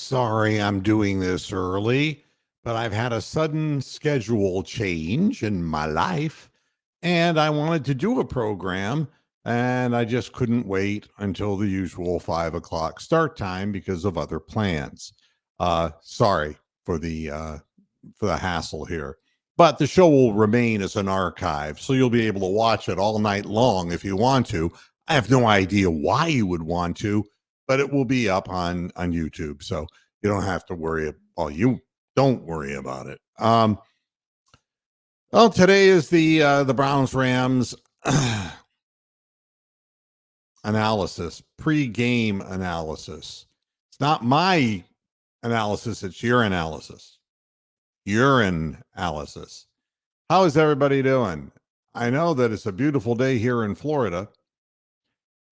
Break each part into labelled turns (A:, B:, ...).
A: sorry I'm doing this early, but I've had a sudden schedule change in my life, and I wanted to do a program, and I just couldn't wait until the usual 5 o'clock start time because of other plans. Sorry for the hassle here. But the show will remain as an archive, so you'll be able to watch it all night long if you want to. I have no idea why you would want to, but it will be up on YouTube, so you don't have to worry. Well, you don't worry about it. Well, today is the Browns Rams analysis, pre-game analysis. It's not my analysis; it's your analysis. Urine analysis. How is everybody doing? I know that it's a beautiful day here in Florida.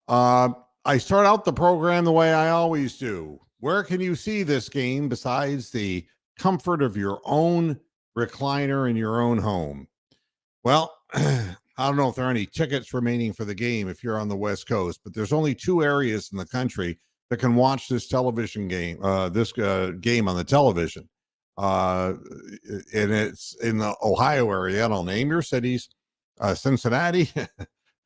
A: I start out the program the way I always do. Where can you see this game besides the comfort of your own recliner in your own home? Well, I don't know if there are any tickets remaining for the game if you're on the West Coast, but there's only two areas in the country that can watch this television game, game on the television. And it's in the Ohio area. And I'll name your cities: Cincinnati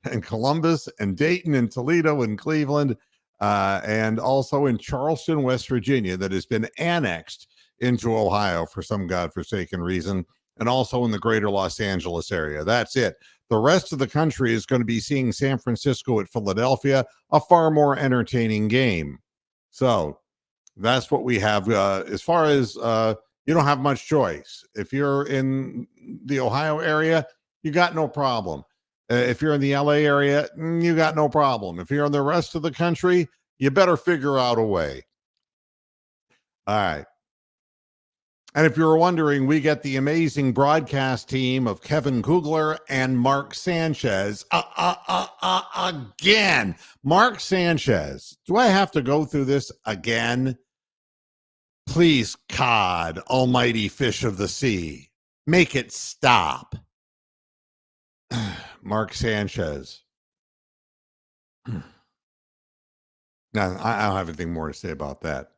A: and Columbus and Dayton and Toledo and Cleveland, and also in Charleston, West Virginia, that has been annexed into Ohio for some godforsaken reason, and also in the greater Los Angeles area. That's it. The rest of the country is going to be seeing San Francisco at Philadelphia, a far more entertaining game. So that's what we have. As far as you don't have much choice. If you're in the Ohio area, you got no problem. If you're in the LA area, you got no problem. If you're in the rest of the country, you better figure out a way. All right. And if you're wondering, we get the amazing broadcast team of Kevin Kugler and Mark Sanchez. Again, Mark Sanchez. Do I have to go through this again? Please, God, almighty fish of the sea, make it stop. Mark Sanchez. No, I don't have anything more to say about that.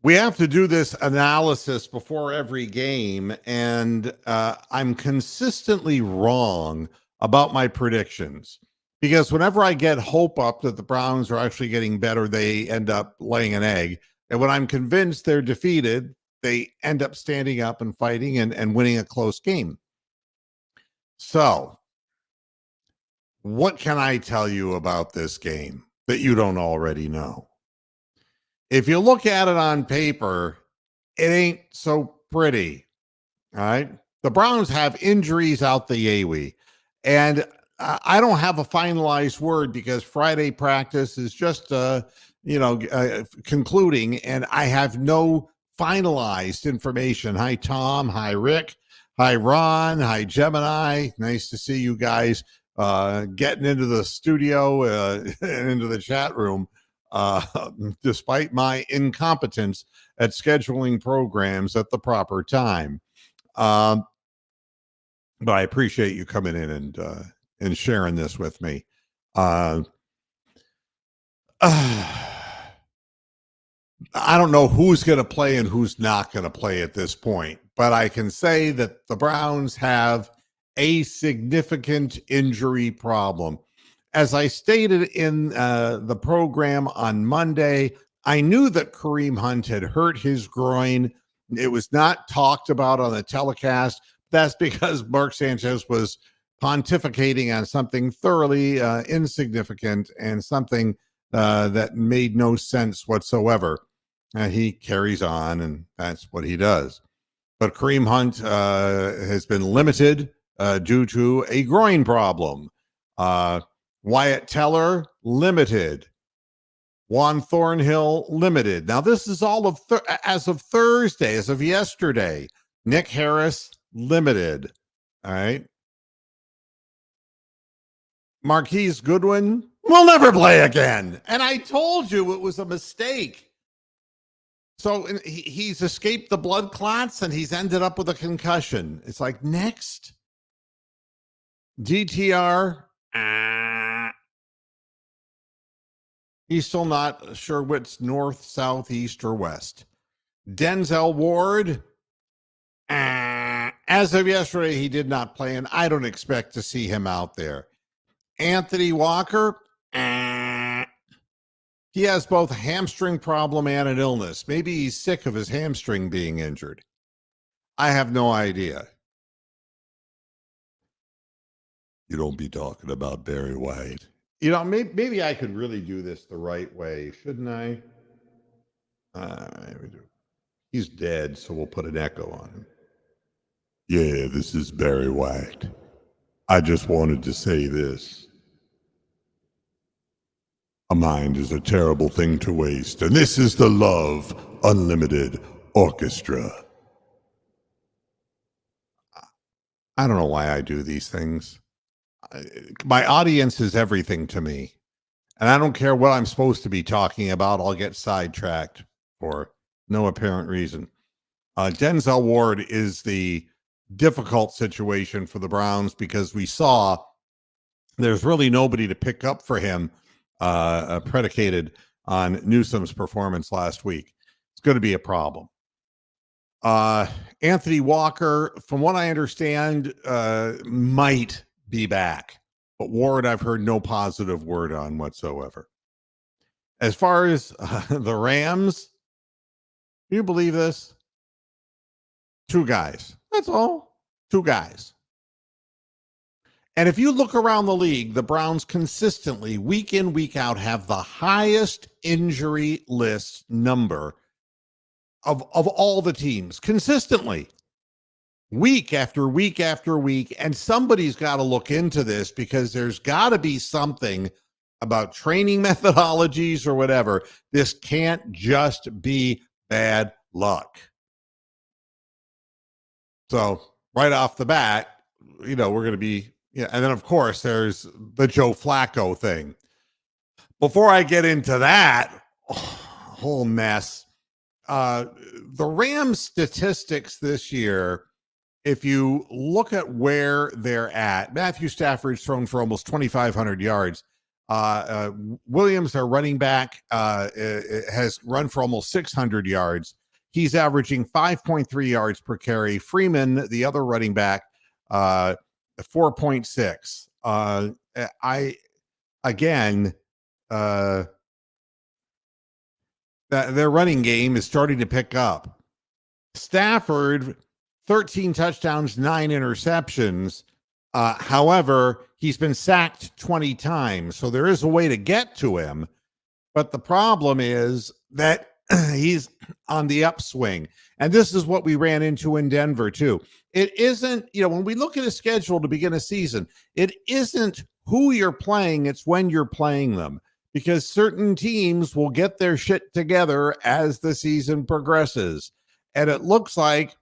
A: We have to do this analysis before every game, and I'm consistently wrong about my predictions, because whenever I get hope up that the Browns are actually getting better, they end up laying an egg. And when I'm convinced they're defeated, they end up standing up and fighting and winning a close game. So, what can I tell you about this game that you don't already know? If you look at it on paper, it ain't so pretty. All right. The Browns have injuries out the AWE. And I don't have a finalized word because Friday practice is just, concluding, and I have no finalized information. Hi, Tom. Hi, Rick. Hi, Ron. Hi, Gemini. Nice to see you guys getting into the studio and into the chat room. Despite my incompetence at scheduling programs at the proper time. But I appreciate you coming in and sharing this with me. I don't know who's going to play and who's not going to play at this point, but I can say that the Browns have a significant injury problem. As I stated in the program on Monday, I knew that Kareem Hunt had hurt his groin. It was not talked about on the telecast. That's because Mark Sanchez was pontificating on something thoroughly insignificant and something that made no sense whatsoever. He carries on, and that's what he does. But Kareem Hunt has been limited due to a groin problem. Wyatt Teller, limited. Juan Thornhill, limited. Now, this is all of as of Thursday, as of yesterday. Nick Harris, limited. All right. Marquise Goodwin will never play again. And I told you it was a mistake. So he's escaped the blood clots and he's ended up with a concussion. It's like, next. DTR. He's still not sure what's north, south, east, or west. Denzel Ward, as of yesterday, he did not play, and I don't expect to see him out there. Anthony Walker, he has both a hamstring problem and an illness. Maybe he's sick of his hamstring being injured. I have no idea. You don't be talking about Barry White. You know, maybe I could really do this the right way, shouldn't I? He's dead, so we'll put an echo on him. Yeah, this is Barry White. I just wanted to say this. A mind is a terrible thing to waste, and this is the Love Unlimited Orchestra. I don't know why I do these things. My audience is everything to me, and I don't care what I'm supposed to be talking about. I'll get sidetracked for no apparent reason. Denzel Ward is the difficult situation for the Browns because we saw there's really nobody to pick up for him, predicated on Newsom's performance last week. It's going to be a problem. Anthony Walker, from what I understand, might be back, but Ward, I've heard no positive word on whatsoever. As far as the Rams, do you believe this? 2 guys. That's all. 2 guys. And if you look around the league, the Browns consistently, week in, week out, have the highest injury list number of all the teams, consistently, week after week after week. And somebody's got to look into this because there's got to be something about training methodologies or whatever. This can't just be bad luck. So right off the bat, we're going to be, and then of course there's the Joe Flacco thing. Before I get into that whole mess, the Rams statistics this year, if you look at where they're at, Matthew Stafford's thrown for almost 2,500 yards. Williams, their running back, has run for almost 600 yards. He's averaging 5.3 yards per carry. Freeman, the other running back, 4.6. Their running game is starting to pick up. Stafford, 13 touchdowns, 9 interceptions. However, he's been sacked 20 times, so there is a way to get to him. But the problem is that he's on the upswing. And this is what we ran into in Denver, too. It isn't, when we look at a schedule to begin a season, it isn't who you're playing, it's when you're playing them. Because certain teams will get their shit together as the season progresses. And it looks like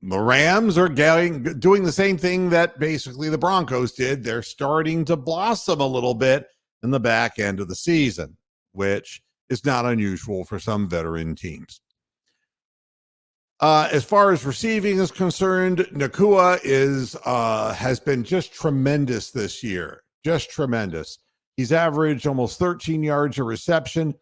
A: the Rams are doing the same thing that basically the Broncos did. They're starting to blossom a little bit in the back end of the season, which is not unusual for some veteran teams. As far as receiving is concerned, Nakua has been just tremendous this year. Just tremendous. He's averaged almost 13 yards a reception.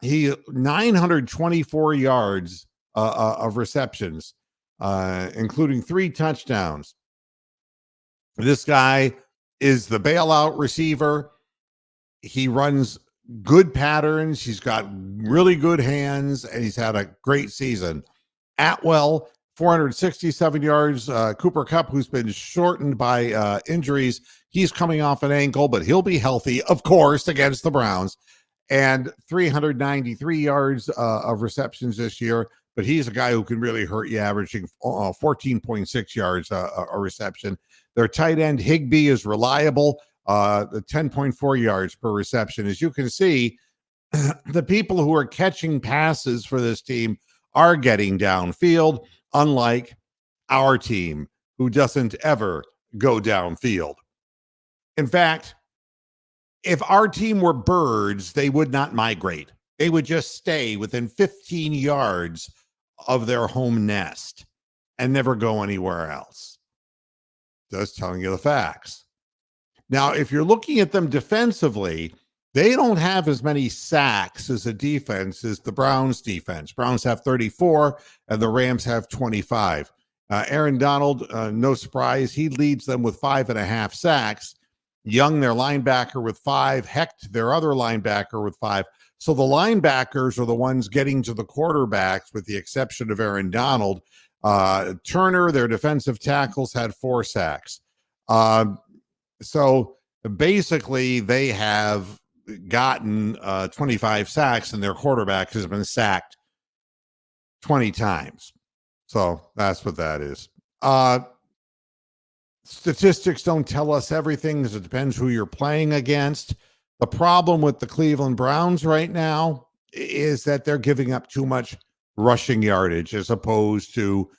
A: He 924 yards of receptions, including 3 touchdowns. This guy is the bailout receiver. He runs good patterns. He's got really good hands, and he's had a great season. Atwell, 467 yards. Cooper Kupp, who's been shortened by injuries, he's coming off an ankle, but he'll be healthy, of course, against the Browns. And 393 yards of receptions this year. But he's a guy who can really hurt you, averaging 14.6 yards a reception. Their tight end, Higbee, is reliable, 10.4 yards per reception. As you can see, the people who are catching passes for this team are getting downfield, unlike our team, who doesn't ever go downfield. In fact, if our team were birds, they would not migrate. They would just stay within 15 yards of their home nest and never go anywhere else. Just telling you the facts. Now, if you're looking at them defensively, they don't have as many sacks as a defense as the Browns defense. Browns have 34 and the Rams have 25. Aaron Donald, no surprise, he leads them with 5.5 sacks. Young, their linebacker, with 5. Hecht, their other linebacker, with 5. So the linebackers are the ones getting to the quarterbacks, with the exception of Aaron Donald. Turner, their defensive tackles, had 4 sacks. So basically, they have gotten 25 sacks, and their quarterback has been sacked 20 times. So that's what that is. Statistics don't tell us everything, because it depends who you're playing against. The problem with the Cleveland Browns right now is that they're giving up too much rushing yardage as opposed to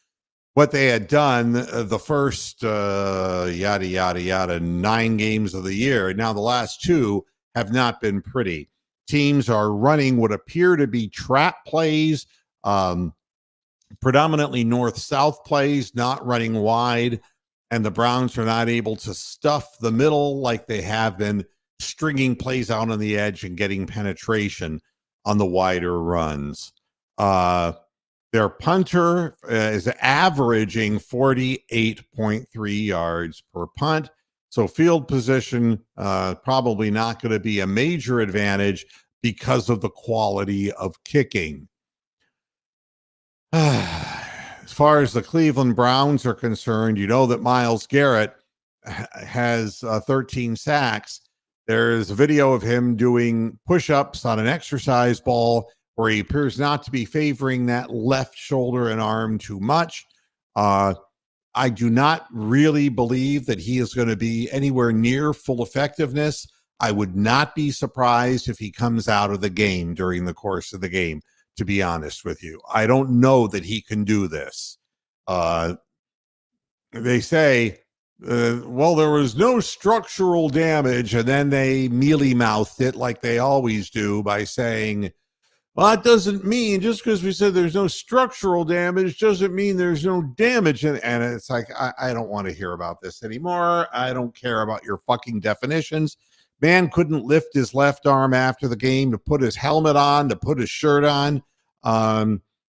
A: what they had done the first 9 games of the year. And now the last 2 have not been pretty. Teams are running what appear to be trap plays, predominantly north-south plays, not running wide. And the Browns are not able to stuff the middle like they have been, stringing plays out on the edge and getting penetration on the wider runs. Their punter is averaging 48.3 yards per punt. So field position probably not going to be a major advantage because of the quality of kicking. As far as the Cleveland Browns are concerned, you know that Myles Garrett has 13 sacks. There's a video of him doing push-ups on an exercise ball where he appears not to be favoring that left shoulder and arm too much. I do not really believe that he is going to be anywhere near full effectiveness. I would not be surprised if he comes out of the game during the course of the game, to be honest with you. I don't know that he can do this. They say, well, there was no structural damage, and then they mealy-mouthed it like they always do by saying, well, that doesn't mean, just because we said there's no structural damage doesn't mean there's no damage. And it's like, I don't want to hear about this anymore. I don't care about your fucking definitions. Man couldn't lift his left arm after the game to put his helmet on, to put his shirt on.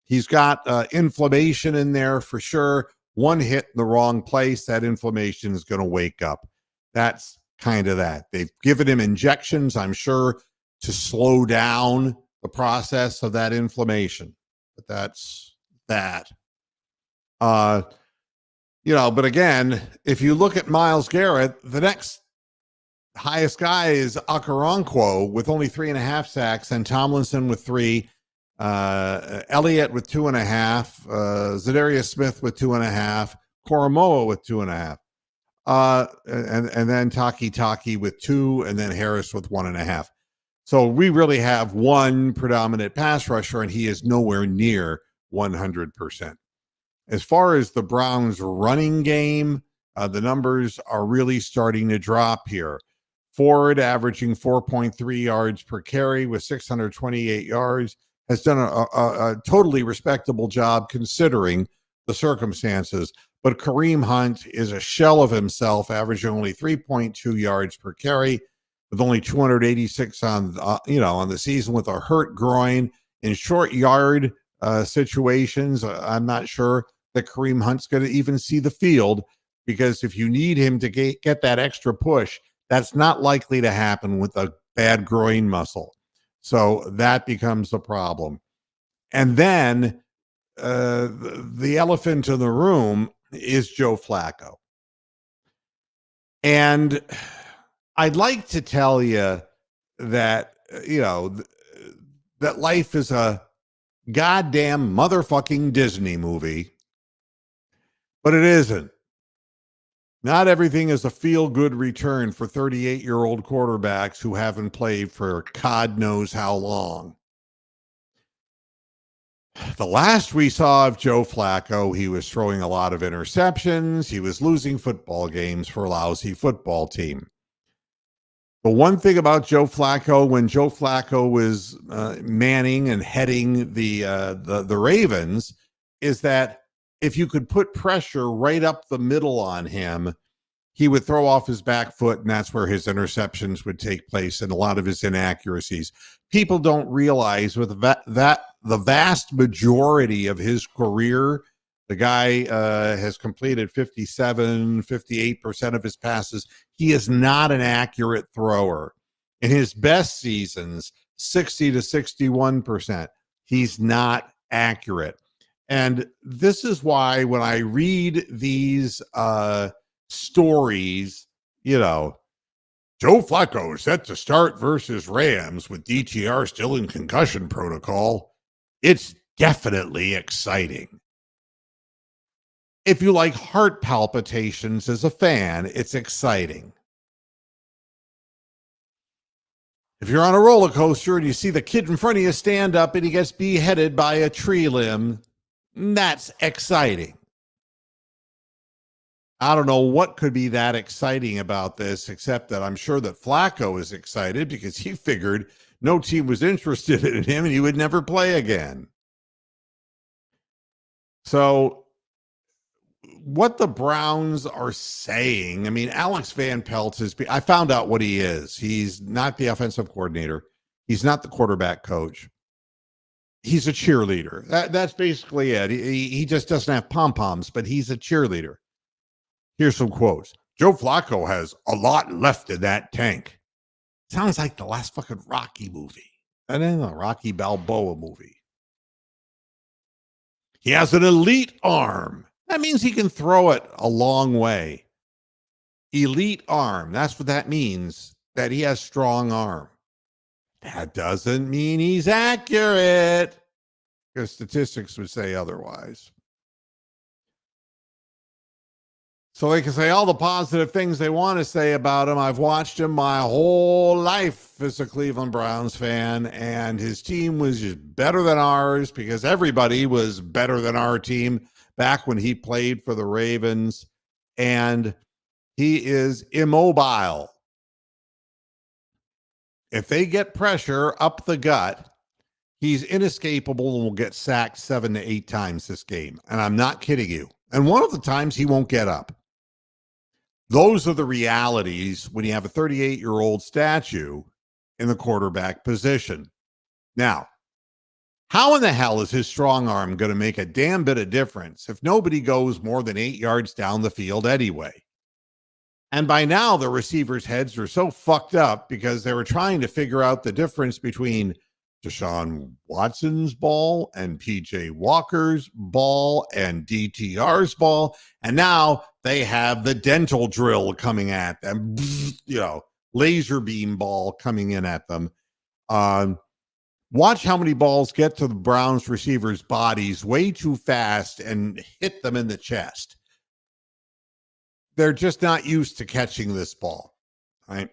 A: He's got inflammation in there for sure. One hit in the wrong place, that inflammation is going to wake up. That's kind of that. They've given him injections, I'm sure, to slow down the process of that inflammation. But that's that. But again, if you look at Myles Garrett, the next highest guy is Okoronkwo with only 3.5 sacks, and Tomlinson with 3. Elliott with 2.5, Zadarius Smith with 2.5, Koromoa with 2.5, and then Taki with 2, and then Harris with 1.5. So we really have one predominant pass rusher, and he is nowhere near 100%. As far as the Browns' running game, the numbers are really starting to drop here. Ford, averaging 4.3 yards per carry with 628 yards, has done a totally respectable job considering the circumstances. But Kareem Hunt is a shell of himself, averaging only 3.2 yards per carry, with only 286 on the season, with a hurt groin. In short yard situations, I'm not sure that Kareem Hunt's going to even see the field, because if you need him to get that extra push, that's not likely to happen with a bad groin muscle. So that becomes a problem. And then the elephant in the room is Joe Flacco. And I'd like to tell you that, that life is a goddamn motherfucking Disney movie, but it isn't. Not everything is a feel-good return for 38-year-old quarterbacks who haven't played for God knows how long. The last we saw of Joe Flacco, he was throwing a lot of interceptions. He was losing football games for a lousy football team. The one thing about Joe Flacco, when Joe Flacco was manning and heading the Ravens, is that if you could put pressure right up the middle on him, he would throw off his back foot, and that's where his interceptions would take place and a lot of his inaccuracies. People don't realize with that the vast majority of his career, the guy has completed 58% of his passes. He is not an accurate thrower. In his best seasons, 60 to 61%, he's not accurate. And this is why when I read these stories, Joe Flacco set to start versus Rams with DTR still in concussion protocol, it's definitely exciting. If you like heart palpitations as a fan, it's exciting. If you're on a roller coaster and you see the kid in front of you stand up and he gets beheaded by a tree limb, that's exciting. I don't know what could be that exciting about this, except that I'm sure that Flacco is excited because he figured no team was interested in him and he would never play again. So what the Browns are saying, I mean, Alex Van Pelt I found out what he is. He's not the offensive coordinator. He's not the quarterback coach. He's a cheerleader. That's basically it. He just doesn't have pom-poms, but he's a cheerleader. Here's some quotes. Joe Flacco has a lot left in that tank. Sounds like the last fucking Rocky movie. And then the Rocky Balboa movie. He has an elite arm. That means he can throw it a long way. Elite arm. That's what that means, that he has strong arm. That doesn't mean he's accurate, because statistics would say otherwise. So they can say all the positive things they want to say about him. I've watched him my whole life as a Cleveland Browns fan, and his team was just better than ours because everybody was better than our team back when he played for the Ravens, and he is immobile. If they get pressure up the gut, he's inescapable and will get sacked 7 to 8 times this game. And I'm not kidding you. And one of the times he won't get up. Those are the realities when you have a 38-year-old statue in the quarterback position. Now, how in the hell is his strong arm going to make a damn bit of difference if nobody goes more than 8 yards down the field anyway? And by now, the receivers' heads are so fucked up because they were trying to figure out the difference between Deshaun Watson's ball and PJ Walker's ball and DTR's ball. And now they have the dental drill coming at them, laser beam ball coming in at them. Watch how many balls get to the Browns receivers' bodies way too fast and hit them in the chest. They're just not used to catching this ball, right?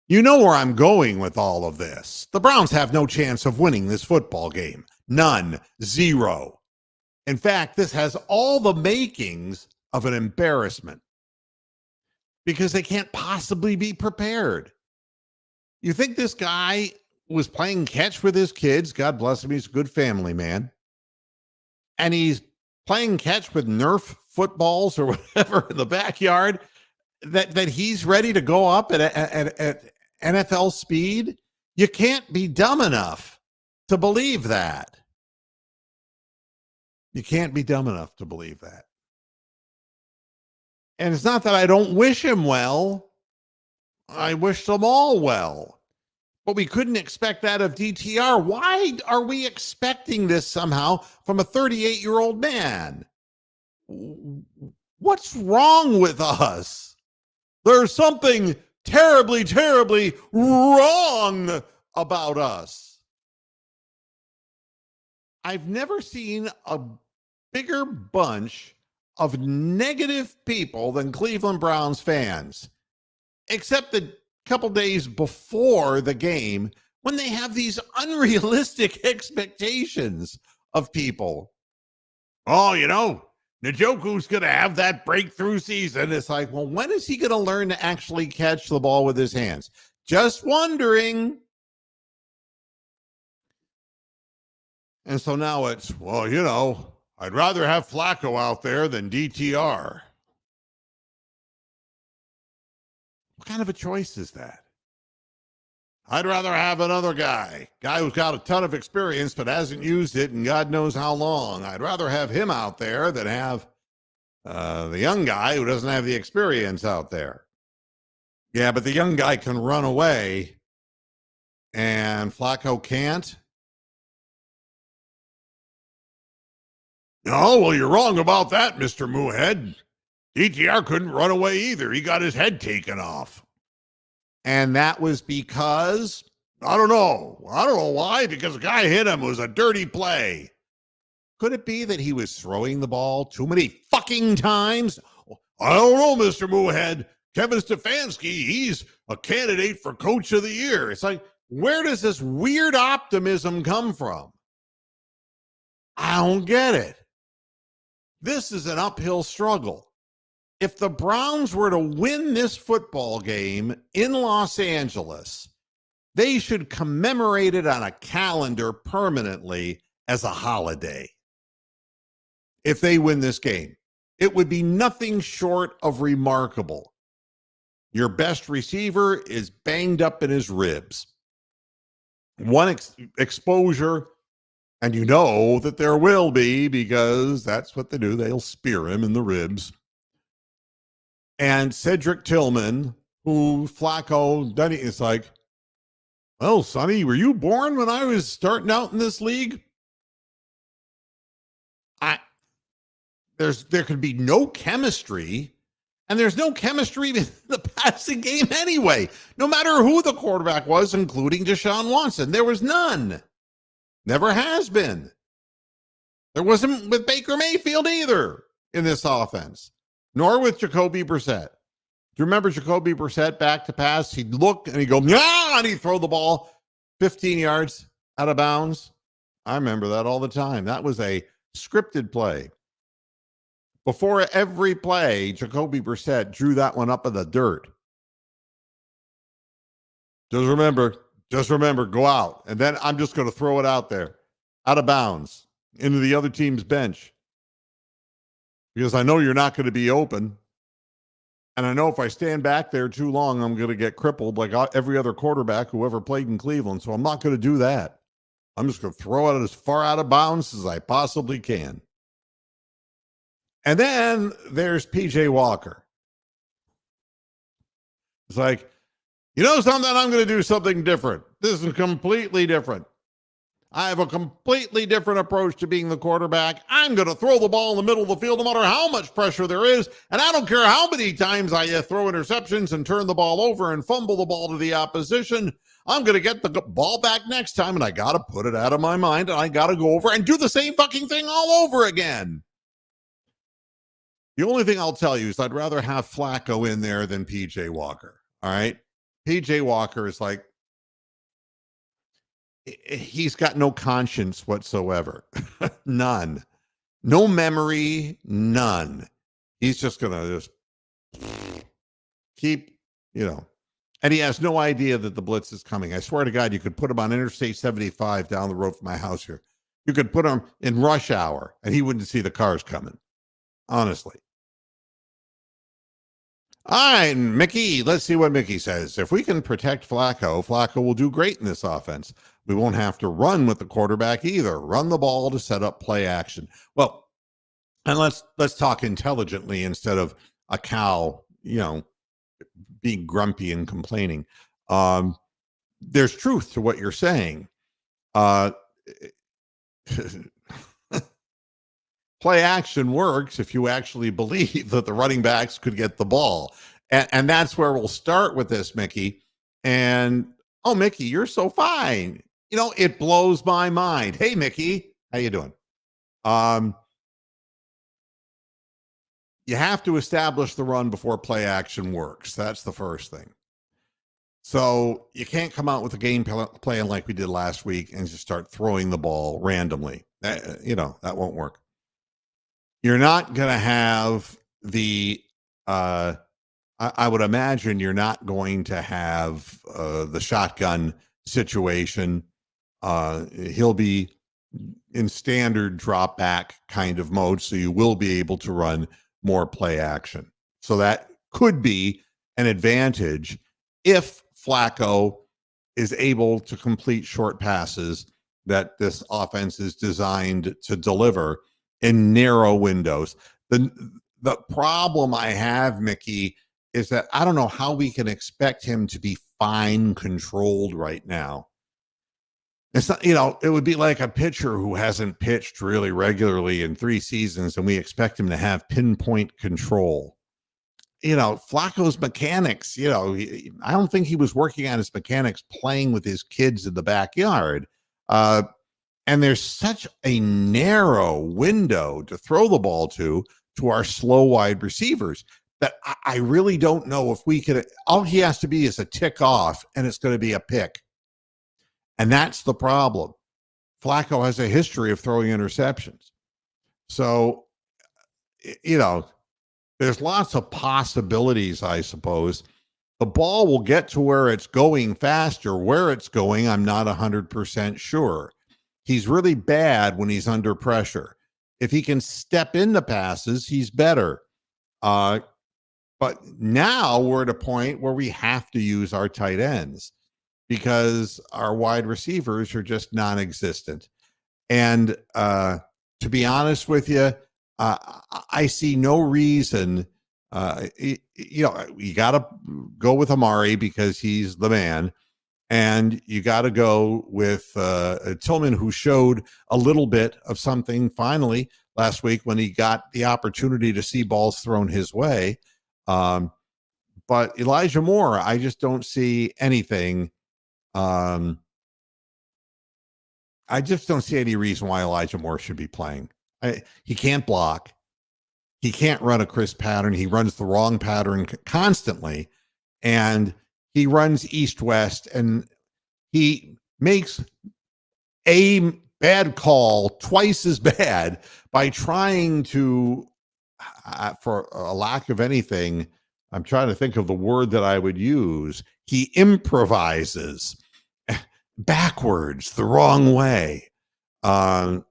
A: You know where I'm going with all of this. The Browns have no chance of winning this football game. None. Zero. In fact, this has all the makings of an embarrassment because they can't possibly be prepared. You think this guy was playing catch with his kids? God bless him. He's a good family man. And he's playing catch with Nerf footballs or whatever in the backyard that he's ready to go up at NFL speed? You can't be dumb enough to believe that. You can't be dumb enough to believe that. And it's not that I don't wish him well. I wish them all well. But we couldn't expect that of DTR. Why are we expecting this somehow from a 38-year-old man? What's wrong with us? There's something terribly, terribly wrong about us. I've never seen a bigger bunch of negative people than Cleveland Browns fans, except the couple days before the game when they have these unrealistic expectations of people. Oh, Njoku's going to have that breakthrough season. It's like, well, when is he going to learn to actually catch the ball with his hands? Just wondering. And so now it's, well, I'd rather have Flacco out there than DTR. What kind of a choice is that? I'd rather have another guy who's got a ton of experience but hasn't used it in God knows how long. I'd rather have him out there than have the young guy who doesn't have the experience out there. Yeah, but the young guy can run away and Flacco can't. Oh, well, you're wrong about that, Mr. Moohead. DTR couldn't run away either. He got his head taken off. And that was because, I don't know why, because the guy hit him. It was a dirty play. Could it be that he was throwing the ball too many fucking times? I don't know, Mr. Moohead. Kevin Stefanski, he's a candidate for Coach of the Year. It's like, where does this weird optimism come from? I don't get it. This is an uphill struggle. If the Browns were to win this football game in Los Angeles, they should commemorate it on a calendar permanently as a holiday. If they win this game, it would be nothing short of remarkable. Your best receiver is banged up in his ribs. One exposure, and you know that there will be, because that's what they do. They'll spear him in the ribs. And Cedric Tillman, who Flacco, it's like, well, Sonny, were you born when I was starting out in this league? There could be no chemistry, and there's no chemistry in the passing game anyway. No matter who the quarterback was, including Deshaun Watson, there was none. Never has been. There wasn't with Baker Mayfield either in this offense, nor with Jacoby Brissett. Do you remember Jacoby Brissett back to pass? He'd look and he'd go, yeah, and he'd throw the ball 15 yards out of bounds. I remember that all the time. That was a scripted play. Before every play, Jacoby Brissett drew that one up in the dirt. Just remember, go out. And then I'm just going to throw it out there, out of bounds, into the other team's bench. Because I know you're not going to be open. And I know if I stand back there too long, I'm going to get crippled like every other quarterback who ever played in Cleveland. So I'm not going to do that. I'm just going to throw it as far out of bounds as I possibly can. And then there's PJ Walker. It's like, you know something? I'm going to do something different. This is completely different. I have a completely different approach to being the quarterback. I'm going to throw the ball in the middle of the field no matter how much pressure there is. And I don't care how many times I throw interceptions and turn the ball over and fumble the ball to the opposition. I'm going to get the ball back next time, and I got to put it out of my mind, and I got to go over and do the same fucking thing all over again. The only thing I'll tell you is I'd rather have Flacco in there than PJ Walker. All right? PJ Walker is like, he's got no conscience whatsoever. None. No memory, none. He's just going to just keep, and he has no idea that the blitz is coming. I swear to God, you could put him on Interstate 75 down the road from my house here. You could put him in rush hour and he wouldn't see the cars coming. Honestly. All right, Mickey, let's see what Mickey says. If we can protect Flacco will do great in this offense. We won't have to run with the quarterback either. Run the ball to set up play action. Well, and let's talk intelligently instead of a cow, being grumpy and complaining. There's truth to what you're saying. Play action works if you actually believe that the running backs could get the ball. And that's where we'll start with this, Mickey. And, oh, Mickey, you're so fine. It blows my mind. Hey, Mickey, how you doing? You have to establish the run before play action works. That's the first thing. So you can't come out with a game plan like we did last week and just start throwing the ball randomly. That won't work. You're not going to have I would imagine you're not going to have the shotgun situation. He'll be in standard drop back kind of mode, so you will be able to run more play action. So that could be an advantage if Flacco is able to complete short passes that this offense is designed to deliver in narrow windows. The problem I have, Mickey, is that I don't know how we can expect him to be fine controlled right now. It's not, it would be like a pitcher who hasn't pitched really regularly in 3 seasons and we expect him to have pinpoint control. Flacco's mechanics, I don't think he was working on his mechanics playing with his kids in the backyard. And there's such a narrow window to throw the ball to our slow wide receivers that I really don't know if we could. All he has to be is a tick off, and it's going to be a pick. And that's the problem. Flacco has a history of throwing interceptions. So, there's lots of possibilities, I suppose. The ball will get to where it's going faster. Where it's going, I'm not 100% sure. He's really bad when he's under pressure. If he can step into passes, he's better. But now we're at a point where we have to use our tight ends because our wide receivers are just non-existent. And to be honest with you, I see no reason. You got to go with Amari because he's the man. And you got to go with Tillman, who showed a little bit of something finally last week when he got the opportunity to see balls thrown his way. But Elijah Moore, I just don't see anything. I just don't see any reason why Elijah Moore should be playing. He can't block. He can't run a crisp pattern. He runs the wrong pattern constantly. And he runs east-west, and he makes a bad call twice as bad by trying to, for a lack of anything, I'm trying to think of the word that I would use. He improvises backwards the wrong way. And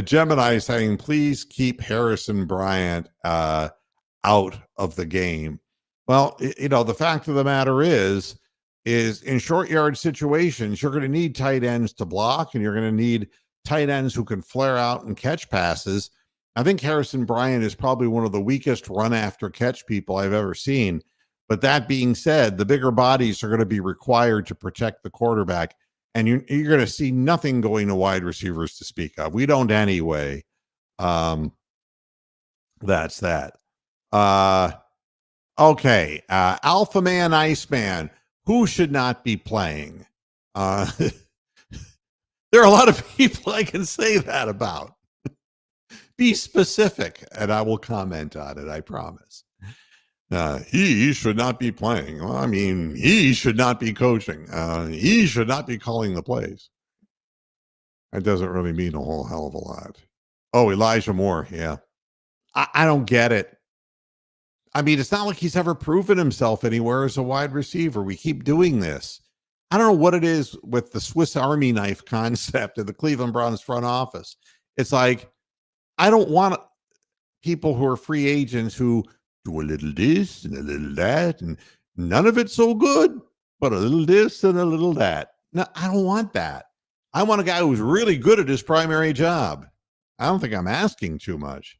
A: Gemini saying, please keep Harrison Bryant out of the game. Well, the fact of the matter is in short yard situations, you're going to need tight ends to block, and you're going to need tight ends who can flare out and catch passes. I think Harrison Bryant is probably one of the weakest run after catch people I've ever seen. But that being said, the bigger bodies are going to be required to protect the quarterback, and you're going to see nothing going to wide receivers to speak of. We don't anyway. That's that. Okay. Alpha Man, Iceman, who should not be playing? There are a lot of people I can say that about. Be specific, and I will comment on it, I promise. He should not be playing. Well, I mean, he should not be coaching. He should not be calling the plays. That doesn't really mean a whole hell of a lot. Oh, Elijah Moore. Yeah. I don't get it. I mean, it's not like he's ever proven himself anywhere as a wide receiver. We keep doing this. I don't know what it is with the Swiss Army knife concept of the Cleveland Browns front office. It's like, I don't want people who are free agents who do a little this and a little that, and none of it's so good, but a little this and a little that. No, I don't want that. I want a guy who's really good at his primary job. I don't think I'm asking too much.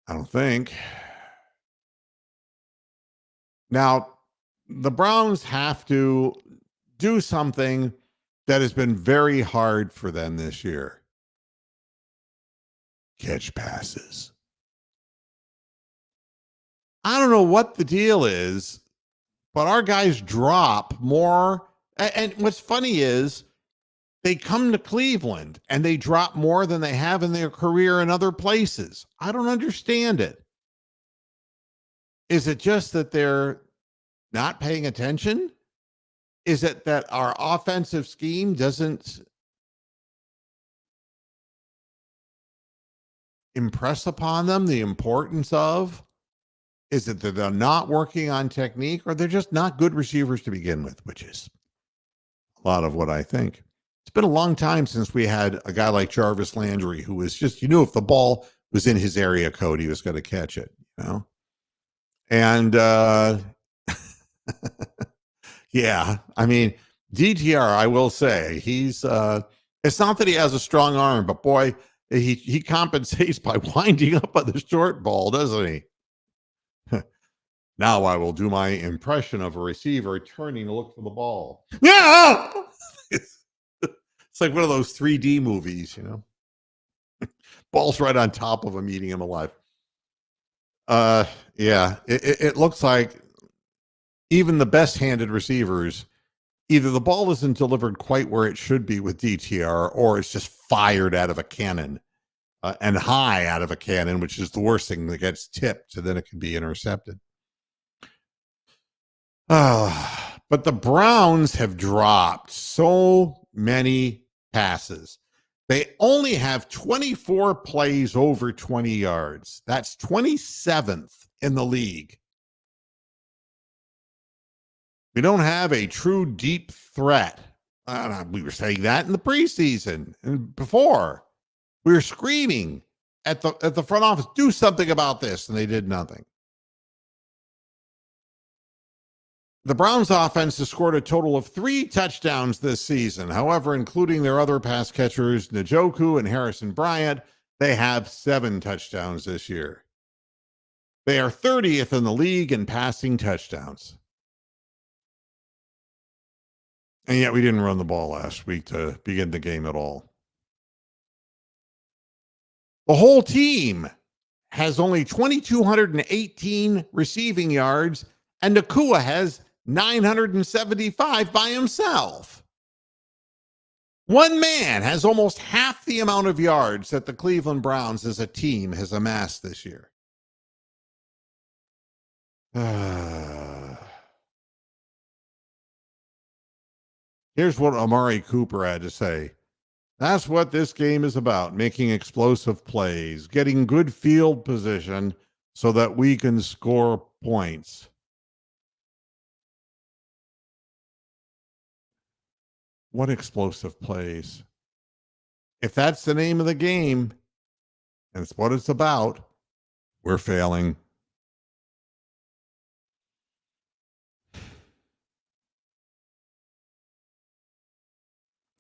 A: I don't think. Now, the Browns have to do something that has been very hard for them this year. Catch passes. I don't know what the deal is, but our guys drop more. And what's funny is they come to Cleveland and they drop more than they have in their career in other places. I don't understand it. Is it just that they're not paying attention? Is it that our offensive scheme doesn't impress upon them the importance of? Is it that they're not working on technique, or they're just not good receivers to begin with, which is a lot of what I think. It's been a long time since we had a guy like Jarvis Landry who was just, if the ball was in his area code, he was going to catch it, And yeah, I mean, DTR, I will say, it's not that he has a strong arm, but boy, he compensates by winding up on the short ball, doesn't he? Now I will do my impression of a receiver turning to look for the ball. Yeah. It's like one of those 3D movies, Ball's right on top of him, eating him alive. Yeah, it looks like even the best-handed receivers, either the ball isn't delivered quite where it should be with DTR, or it's just fired out of a cannon, and high out of a cannon, which is the worst thing that gets tipped, and then it can be intercepted. But the Browns have dropped so many passes. They only have 24 plays over 20 yards. That's 27th in the league. We don't have a true deep threat. We were saying that in the preseason and before. We were screaming at the front office, do something about this, and they did nothing. The Browns offense has scored a total of 3 touchdowns this season. However, including their other pass catchers, Njoku and Harrison Bryant, they have 7 touchdowns this year. They are 30th in the league in passing touchdowns. And yet we didn't run the ball last week to begin the game at all. The whole team has only 2,218 receiving yards, and Nakua has 975 by himself. One man has almost half the amount of yards that the Cleveland Browns as a team has amassed this year. Here's what Amari Cooper had to say. That's what this game is about, making explosive plays, getting good field position so that we can score points. What explosive plays? If that's the name of the game, and it's what it's about, we're failing.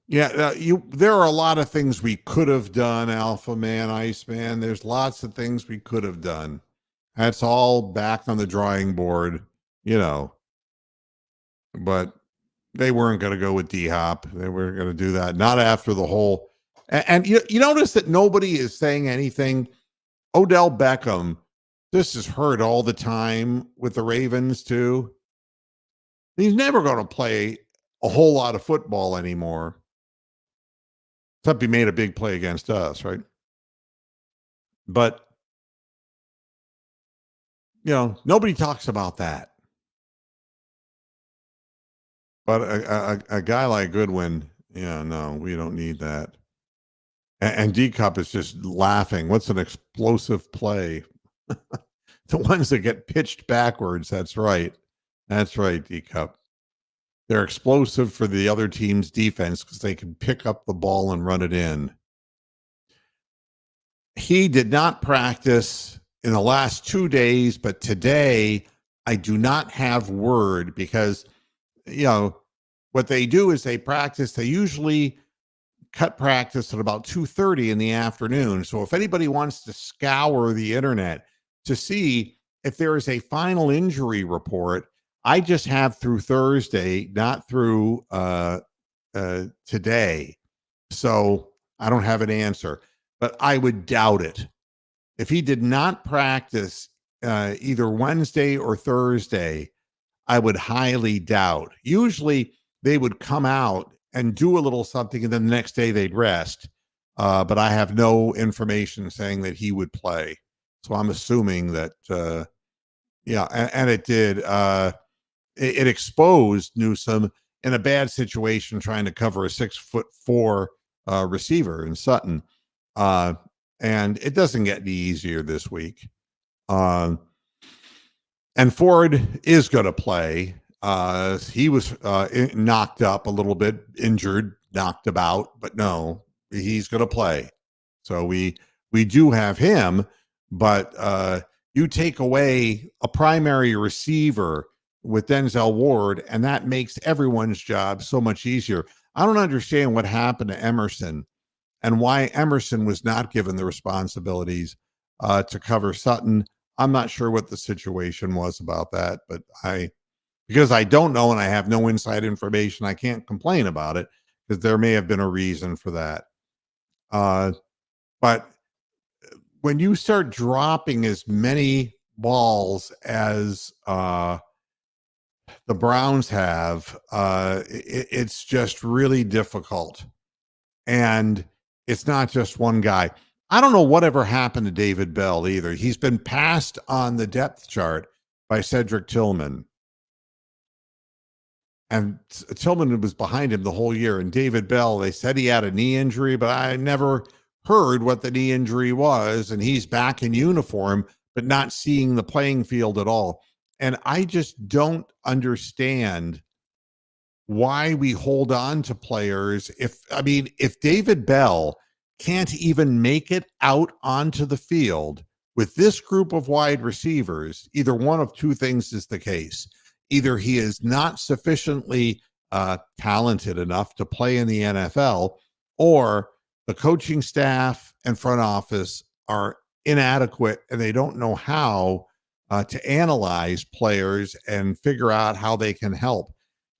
A: Yeah, there are a lot of things we could have done, Alpha Man, Iceman. There's lots of things we could have done. That's all back on the drawing board, but they weren't going to go with D-Hop. They were going to do that. Not after the whole. And you notice that nobody is saying anything. Odell Beckham, this is heard all the time with the Ravens too. He's never going to play a whole lot of football anymore. Except he made a big play against us, right? But, nobody talks about that. But a guy like Goodwin, no, we don't need that. And D-Cup is just laughing. What's an explosive play? The ones that get pitched backwards, that's right. That's right, D-Cup. They're explosive for the other team's defense because they can pick up the ball and run it in. He did not practice in the last 2 days, but today I do not have word because, what they do is they practice. They usually cut practice at about 2:30 in the afternoon. So if anybody wants to scour the internet to see if there is a final injury report, I just have through Thursday, not through today. So I don't have an answer, but I would doubt it. If he did not practice either Wednesday or Thursday, I would highly doubt. Usually they would come out and do a little something, and then the next day they'd rest. But I have no information saying that he would play. So I'm assuming that, and it did. It exposed Newsome in a bad situation trying to cover a 6'4" receiver in Sutton. And it doesn't get any easier this week. And Ford is going to play. He was knocked up a little bit, injured, knocked about, but no, he's going to play. So we do have him, but You take away a primary receiver with Denzel Ward, and that makes everyone's job so much easier. I don't understand what happened to Emerson and why Emerson was not given the responsibilities to cover Sutton. I'm not sure what the situation was about that, but because I don't know and I have no inside information, I can't complain about it because there may have been a reason for that. But when you start dropping as many balls as the Browns have, it's just really difficult. And it's not just one guy. I don't know whatever happened to David Bell either. He's been passed on the depth chart by Cedric Tillman. And Tillman was behind him the whole year. And David Bell, they said he had a knee injury, but I never heard what the knee injury was. And he's back in uniform, but not seeing the playing field at all. And I just don't understand why we hold on to players. If David Bell can't even make it out onto the field with this group of wide receivers, either one of two things is the case. Either he is not sufficiently talented enough to play in the NFL, or the coaching staff and front office are inadequate and they don't know how to analyze players and figure out how they can help.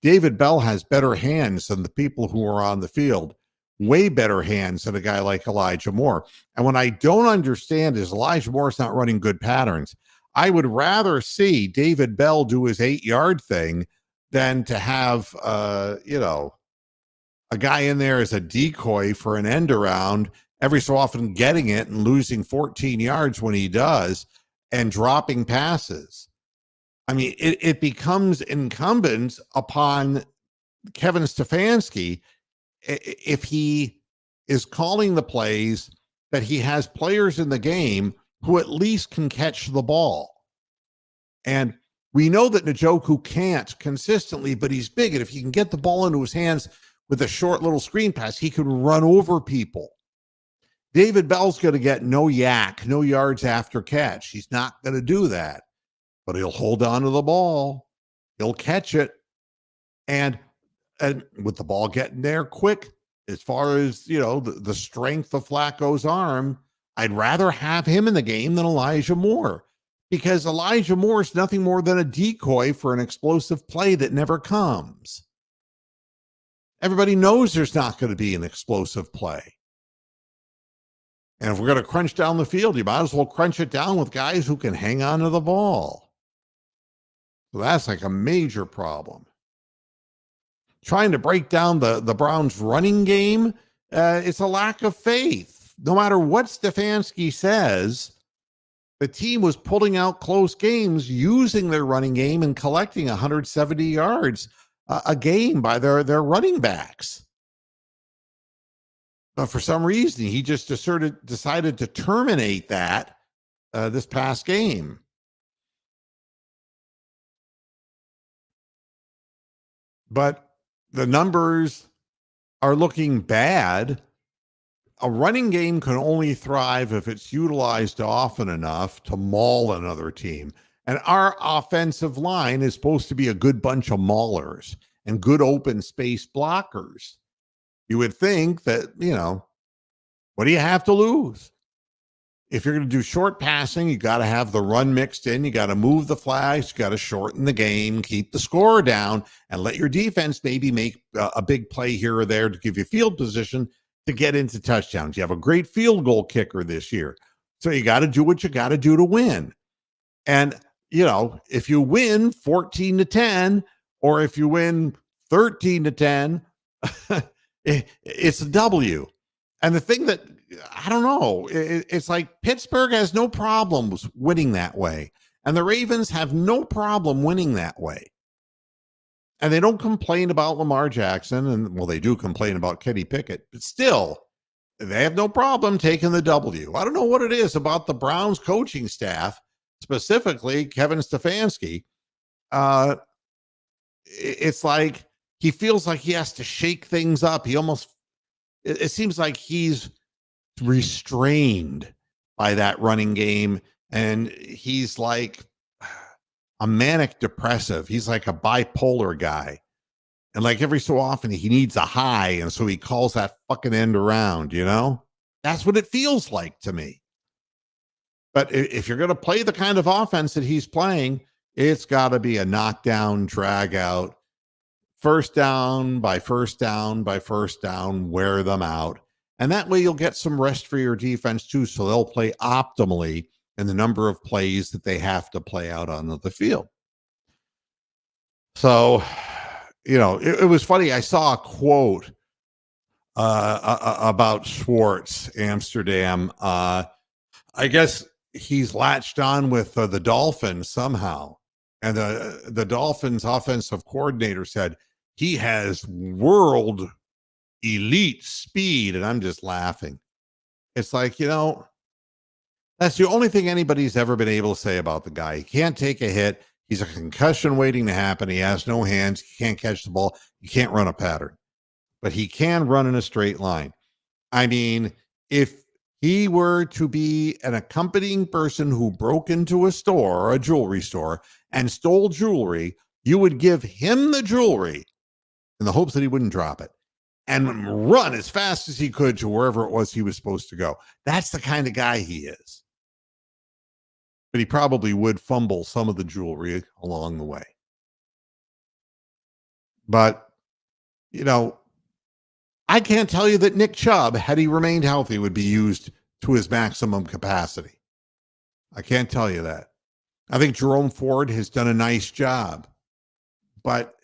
A: David Bell has better hands than the people who are on the field, way better hands than a guy like Elijah Moore. And what I don't understand is Elijah Moore's not running good patterns. I would rather see David Bell do his 8-yard thing than to have, a guy in there as a decoy for an end around, every so often getting it and losing 14 yards when he does and dropping passes. I mean, it becomes incumbent upon Kevin Stefanski, if he is calling the plays, that he has players in the game who at least can catch the ball. And we know that Njoku can't consistently, but he's big. And if he can get the ball into his hands with a short little screen pass, he can run over people. David Bell's going to get no yards after catch. He's not going to do that. But he'll hold on to the ball. He'll catch it. And with the ball getting there quick, as far as, the strength of Flacco's arm, I'd rather have him in the game than Elijah Moore, because Elijah Moore is nothing more than a decoy for an explosive play that never comes. Everybody knows there's not going to be an explosive play. And if we're going to crunch down the field, you might as well crunch it down with guys who can hang on to the ball. So that's like a major problem. Trying to break down the Browns running game, it's a lack of faith. No matter what Stefanski says, the team was pulling out close games using their running game and collecting 170 yards a game by their running backs. But for some reason, he just decided to terminate that this past game. But the numbers are looking bad. A running game can only thrive if it's utilized often enough to maul another team. And our offensive line is supposed to be a good bunch of maulers and good open space blockers. You would think that, what do you have to lose? If you're going to do short passing, you got to have the run mixed in. You got to move the flags. You got to shorten the game, keep the score down, and let your defense maybe make a big play here or there to give you field position to get into touchdowns. You have a great field goal kicker this year. So you got to do what you got to do to win. And, if you win 14-10, or if you win 13-10, it's a W. And the thing that, I don't know, it's like Pittsburgh has no problems winning that way. And the Ravens have no problem winning that way. And they don't complain about Lamar Jackson. And, well, they do complain about Kenny Pickett. But still, they have no problem taking the W. I don't know what it is about the Browns coaching staff, specifically Kevin Stefanski. It's like he feels like he has to shake things up. It seems like he's restrained by that running game And he's like a manic depressive. He's like a bipolar guy. And like every so often he needs a high. And so he calls that fucking end around, you know? That's what it feels like to me. But if you're going to play the kind of offense that he's playing, it's got to be a knockdown, drag out, first down by first down by first down, wear them out. And that way you'll get some rest for your defense too. So they'll play optimally in the number of plays that they have to play out on the field. So, it was funny. I saw a quote about Schwartz, Amsterdam. I guess he's latched on with the Dolphins somehow. And the Dolphins offensive coordinator said he has world elite speed. And I'm just laughing. It's like, that's the only thing anybody's ever been able to say about the guy. He can't take a hit. He's a concussion waiting to happen. He has no hands. He can't catch the ball. He can't run a pattern, but he can run in a straight line. I mean, if he were to be an accompanying person who broke into a store or a jewelry store and stole jewelry, you would give him the jewelry in the hopes that he wouldn't drop it and run as fast as he could to wherever it was he was supposed to go. That's the kind of guy he is. But he probably would fumble some of the jewelry along the way. But, I can't tell you that Nick Chubb, had he remained healthy, would be used to his maximum capacity. I can't tell you that. I think Jerome Ford has done a nice job. But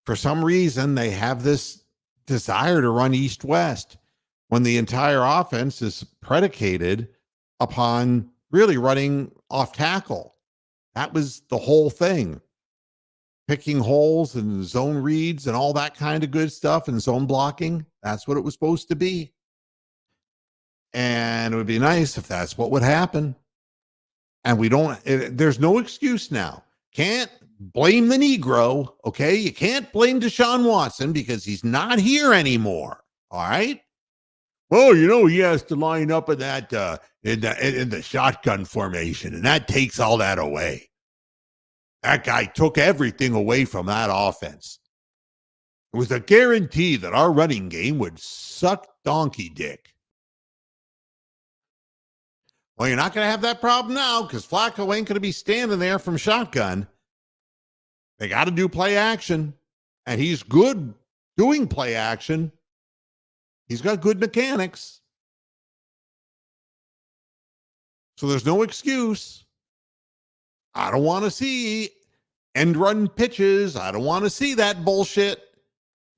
A: for some reason, they have this desire to run east-west when the entire offense is predicated upon really running off tackle. That was the whole thing. Picking holes and zone reads and all that kind of good stuff and zone blocking. That's what it was supposed to be. And it would be nice if that's what would happen. And there's no excuse now. Can't blame the Negro, okay? You can't blame Deshaun Watson because he's not here anymore, all right? Well, he has to line up in that in the shotgun formation, and that takes all that away. That guy took everything away from that offense. It was a guarantee that our running game would suck donkey dick. Well, you're not going to have that problem now because Flacco ain't going to be standing there from shotgun. They got to do play action, and he's good doing play action. He's got good mechanics. So there's no excuse. I don't want to see end run pitches. I don't want to see that bullshit.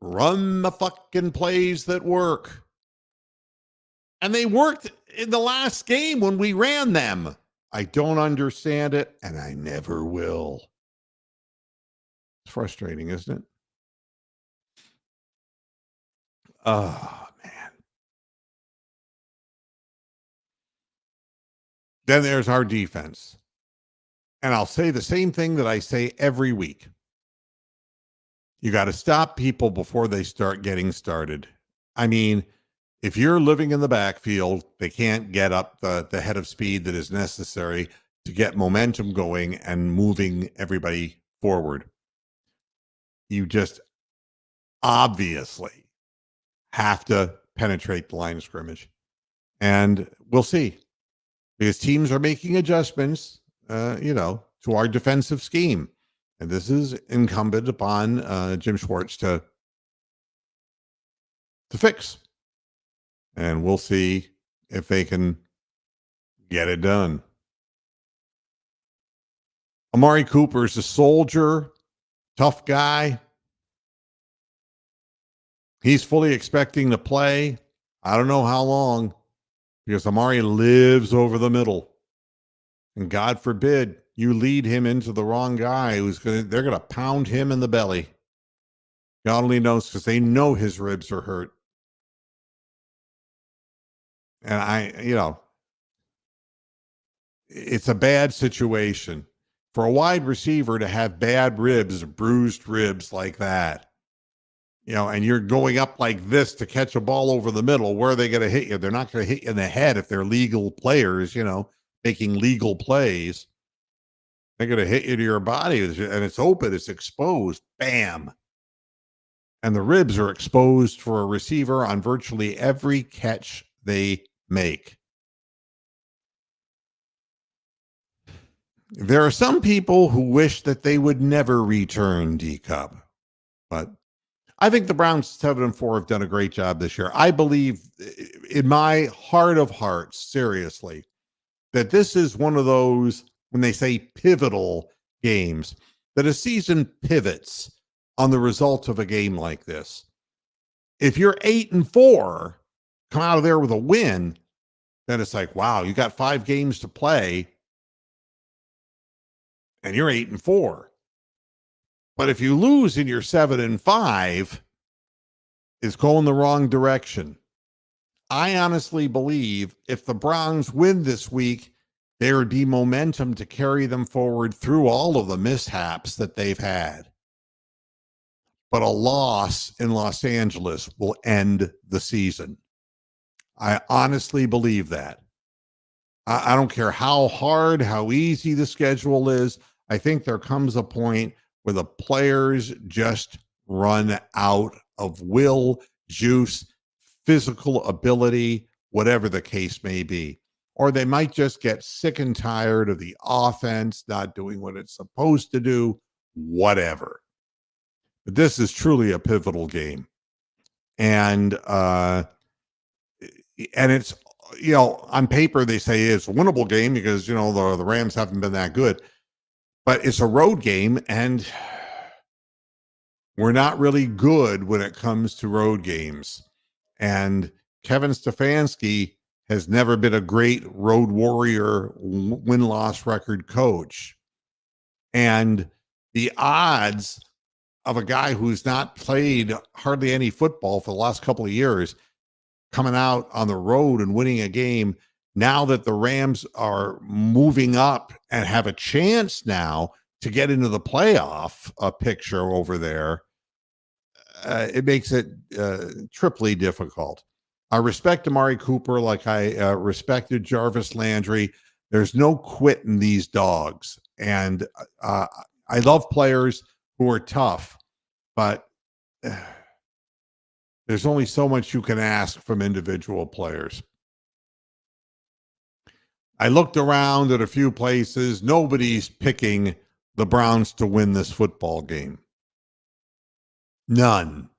A: Run the fucking plays that work. And they worked in the last game when we ran them. I don't understand it, and I never will. It's frustrating, isn't it? Oh, man. Then there's our defense. And I'll say the same thing that I say every week. You got to stop people before they start getting started. I mean, if you're living in the backfield, they can't get up the head of speed that is necessary to get momentum going and moving everybody forward. You just obviously have to penetrate the line of scrimmage. And we'll see. Because teams are making adjustments, to our defensive scheme. And this is incumbent upon Jim Schwartz to fix. And we'll see if they can get it done. Amari Cooper is a soldier, tough guy. He's fully expecting to play. I don't know how long, because Amari lives over the middle. And God forbid you lead him into the wrong guy they're going to pound him in the belly. God only knows, because they know his ribs are hurt. And it's a bad situation for a wide receiver to have bad ribs, bruised ribs like that. and you're going up like this to catch a ball over the middle. Where are they going to hit you? They're not going to hit you in the head if they're legal players, making legal plays. They're going to hit you to your body, and it's open, it's exposed. Bam. And the ribs are exposed for a receiver on virtually every catch they make. There are some people who wish that they would never return D-Cup, but I think the Browns 7-4 have done a great job this year. I believe in my heart of hearts, seriously, that this is one of those, when they say pivotal games, that a season pivots on the result of a game like this. If you're 8-4, come out of there with a win, then it's like, wow, you got 5 games to play and you're 8-4. But if you lose and you're 7-5, it's going the wrong direction. I honestly believe if the Browns win this week, there would be momentum to carry them forward through all of the mishaps that they've had. But a loss in Los Angeles will end the season. I honestly believe that. I don't care how hard, how easy the schedule is. I think there comes a point where the players just run out of will, juice, physical ability, whatever the case may be. Or they might just get sick and tired of the offense not doing what it's supposed to do, whatever. But this is truly a pivotal game. And it's, on paper, they say it's a winnable game because, the Rams haven't been that good. But it's a road game, and we're not really good when it comes to road games. And Kevin Stefanski has never been a great road warrior, win-loss record coach. And the odds of a guy who's not played hardly any football for the last couple of years coming out on the road and winning a game, now that the Rams are moving up and have a chance now to get into the playoff picture over there, it makes it triply difficult. I respect Amari Cooper like I respected Jarvis Landry. There's no quitting these dogs. And I love players who are tough, but there's only so much you can ask from individual players. I looked around at a few places. Nobody's picking the Browns to win this football game. None.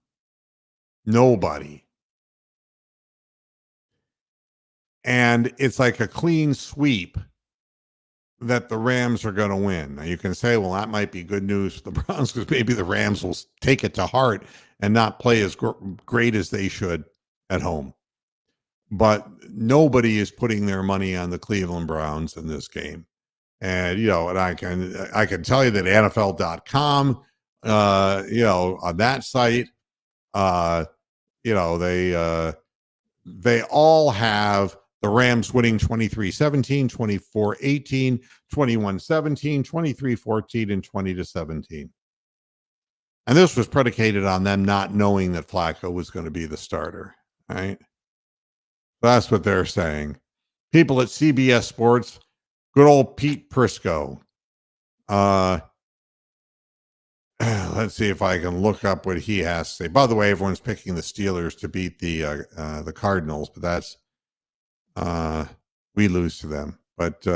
A: Nobody. And it's like a clean sweep that the Rams are going to win. Now you can say, well, that might be good news for the Browns because maybe the Rams will take it to heart and not play as great as they should at home. But nobody is putting their money on the Cleveland Browns in this game. And, and I can tell you that NFL.com, on that site, they all have the Rams winning 23-17, 24-18, 21-17, 23-14, and 20-17. And this was predicated on them not knowing that Flacco was going to be the starter, right? That's what they're saying. People at CBS Sports, good old Pete Prisco. Let's see if I can look up what he has to say. By the way, everyone's picking the Steelers to beat the Cardinals, but that's we lose to them. But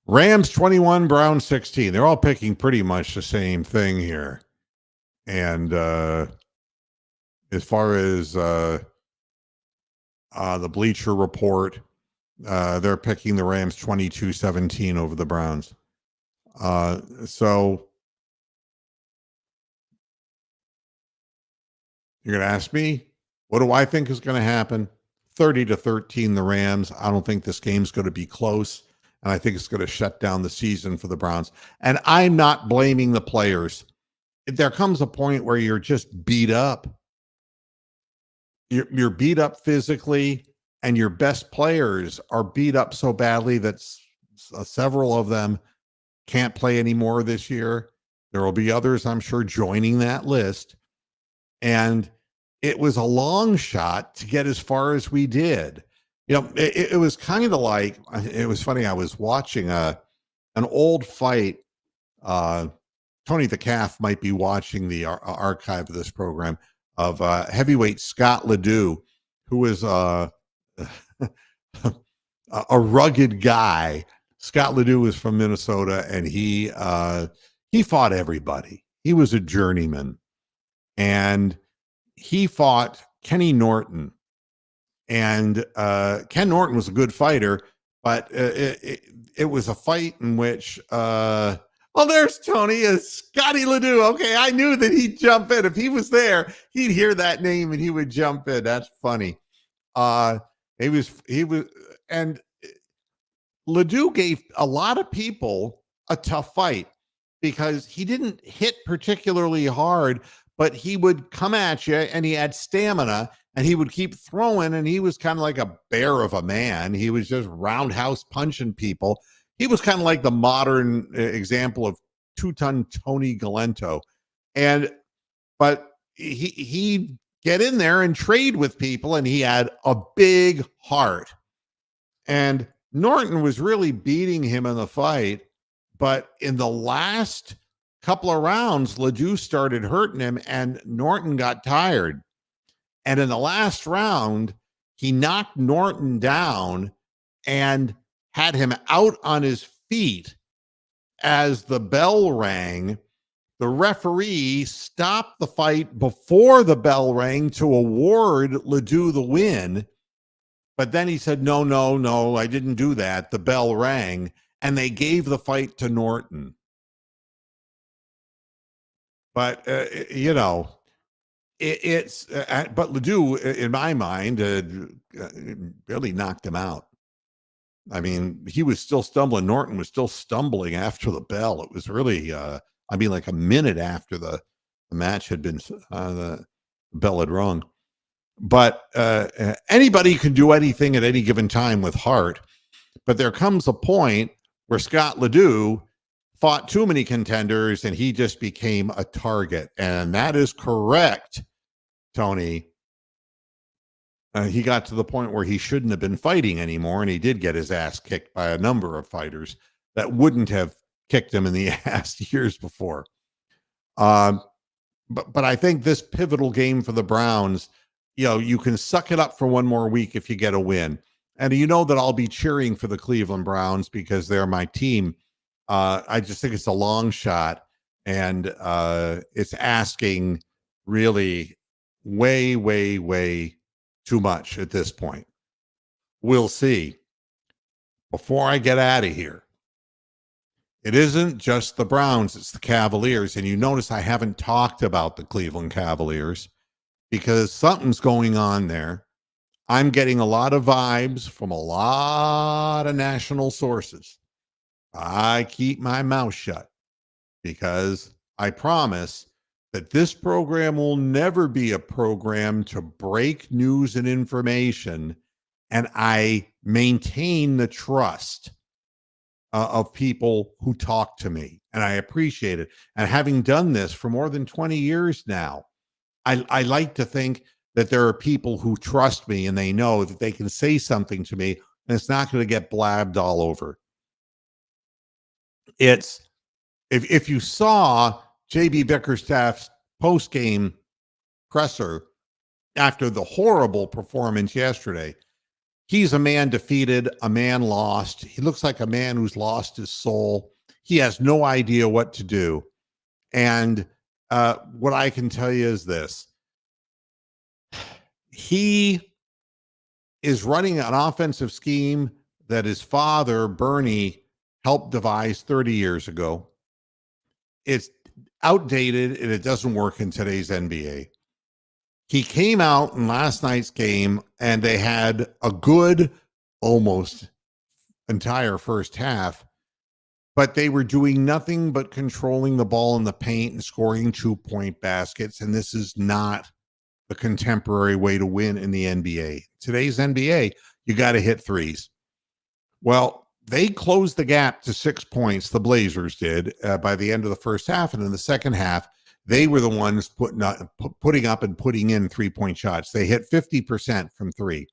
A: Rams 21, Browns 16. They're all picking pretty much the same thing here. And as far as the Bleacher Report, they're picking the Rams 22-17 over the Browns. So you're going to ask me, what do I think is going to happen? 30-13, the Rams. I don't think this game's going to be close. And I think it's going to shut down the season for the Browns. And I'm not blaming the players. There comes a point where you're just beat up. You're beat up physically, and your best players are beat up so badly that several of them can't play anymore this year. There will be others, I'm sure, joining that list. And it was a long shot to get as far as we did. It was kind of like, it was funny. I was watching an old fight. Uh, Tony the Calf might be watching the archive of this program of heavyweight Scott Ledoux, who was a rugged guy. Scott Ledoux was from Minnesota, and he fought everybody. He was a journeyman, and he fought Kenny Norton. And Ken Norton was a good fighter, but it was a fight in which oh, there's Tony, Scotty Ledoux. Okay, I knew that he'd jump in. If he was there, he'd hear that name and he would jump in. That's funny. He was, and Ledoux gave a lot of people a tough fight because he didn't hit particularly hard, but he would come at you and he had stamina and he would keep throwing, and he was kind of like a bear of a man. He was just roundhouse punching people. He was kind of like the modern example of two-ton Tony Galento. But he'd get in there and trade with people, and he had a big heart. And Norton was really beating him in the fight, but in the last couple of rounds, Ledoux started hurting him, and Norton got tired. And in the last round, he knocked Norton down and had him out on his feet. As the bell rang, the referee stopped the fight before the bell rang to award Ledoux the win. But then he said, no, I didn't do that. The bell rang, and they gave the fight to Norton. But, but Ledoux, in my mind, really knocked him out. I mean, he was still stumbling. Norton was still stumbling after the bell. It was really, like a minute after the match had been, the bell had rung. But anybody can do anything at any given time with heart. But there comes a point where Scott Ledoux fought too many contenders and he just became a target. And that is correct, Tony. He got to the point where he shouldn't have been fighting anymore, and he did get his ass kicked by a number of fighters that wouldn't have kicked him in the ass years before. But I think this pivotal game for the Browns, you can suck it up for one more week if you get a win. And you know that I'll be cheering for the Cleveland Browns because they're my team. I just think it's a long shot, and it's asking really way, way, way too much at this point. We'll see. Before I get out of here, it isn't just the Browns, it's the Cavaliers. And you notice I haven't talked about the Cleveland Cavaliers because something's going on there. I'm getting a lot of vibes from a lot of national sources. I keep my mouth shut because I promise that this program will never be a program to break news and information, and I maintain the trust of people who talk to me, and I appreciate it. And having done this for more than 20 years now, I like to think that there are people who trust me and they know that they can say something to me and it's not going to get blabbed all over. It's if you saw JB Bickerstaff's post-game presser after the horrible performance yesterday, he's a man defeated, a man lost. He looks like a man who's lost his soul. He has no idea what to do. And what I can tell you is this. He is running an offensive scheme that his father, Bernie, helped devise 30 years ago. It's outdated and it doesn't work in today's NBA. He came out in last night's game and they had a good, almost entire first half, but they were doing nothing but controlling the ball in the paint and scoring 2-point baskets. And this is not the contemporary way to win in the NBA. Today's NBA, you got to hit threes. Well, They closed the gap to 6 points, the Blazers did, by the end of the first half. And in the second half, they were the ones putting up and putting in 3-point shots. They hit 50% from three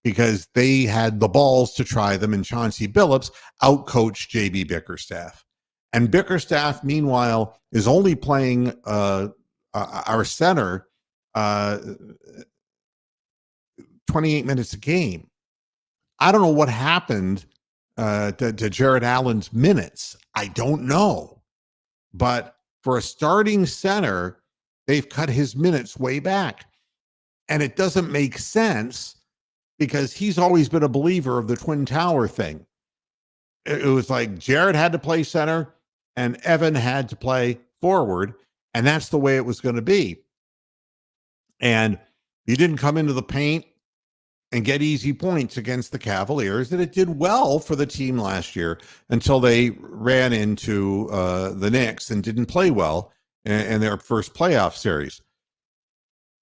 A: because they had the balls to try them, and Chauncey Billups outcoached JB Bickerstaff. And Bickerstaff, meanwhile, is only playing our center 28 minutes a game. I don't know what happened to Jared Allen's minutes. I don't know. But for a starting center, they've cut his minutes way back. And it doesn't make sense because he's always been a believer of the Twin Tower thing. It was like Jared had to play center and Evan had to play forward. And that's the way it was going to be. And he didn't come into the paint and get easy points against the Cavaliers. And it did well for the team last year until they ran into the Knicks and didn't play well in their first playoff series.